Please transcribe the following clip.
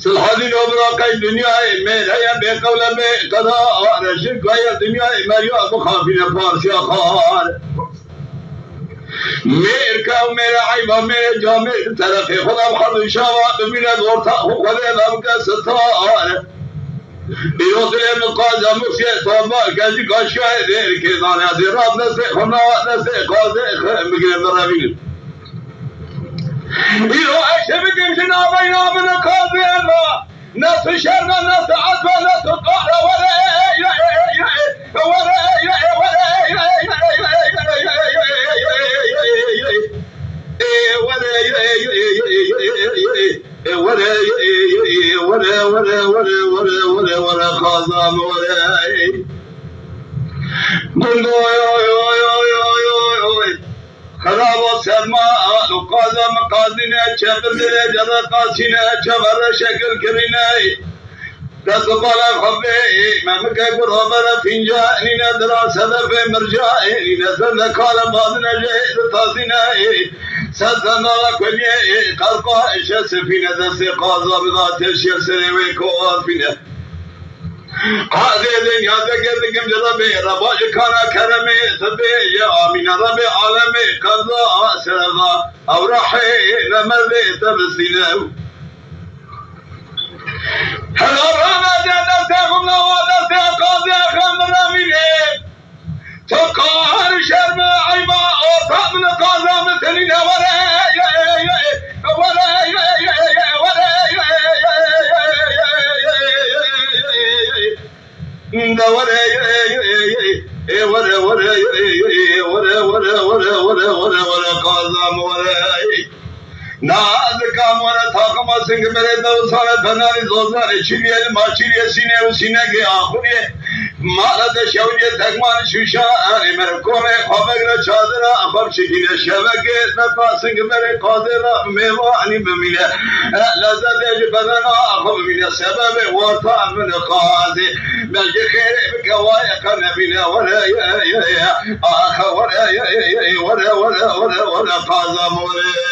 سلحانی نوبرا کای دنیای میریم به قول می قضا رشد کای دنیای مریا مخافین پارسی خار میر کا میرا عیبا میرا جامع طرف خودم خود شوا ببیند ورتا خود لم کا ستار بیوزل مقاضا مکسی توبا کسی کاشای دیر که دانه از راب نسه خنا نسه قاضی بگیرم درابین ایرو عشق بگیم جنابی نامن قاضی الله نسو شرم نسو عدو نسو قهر ولا قاضام خراب سرما قاضم قاضینه چبرده جدا قاسینه چبر شکل کرینه دست بالا خبه ممکه برابر فینجا اینه درا صدف مرجا اینه زند کار بازنه جهد تازینه سزنالا کلیه قلقا اشت سفینه دست قاضا بذات شیر سریوی کوار فینه قاضی دنیا بگردگم جربه رباج کانا کرمه تبه یا آمین رب عالمه قضا سرغا او رحی نمرده تبسینه حرارانه دست خمنا و دست قاضی خمر امینه تو قهر شرم عیبا آتا من قاضا مثلینه सिंह मेरे दो सारे धनारी जोजारे चिड़िया माचिड़िया सीने उसीने के आखुरिये मारा दे शौर्य धगमान शुशा अरे मेरे कोने खबगरा चादरा अबब शिकिने शबके नता सिंह मेरे कादरा मेवानी बमिले लज़त जबना अबब मिले सबब वाता من قاضي بلج خير بكوايا كنبينا ولا يا اخ ولا قاضي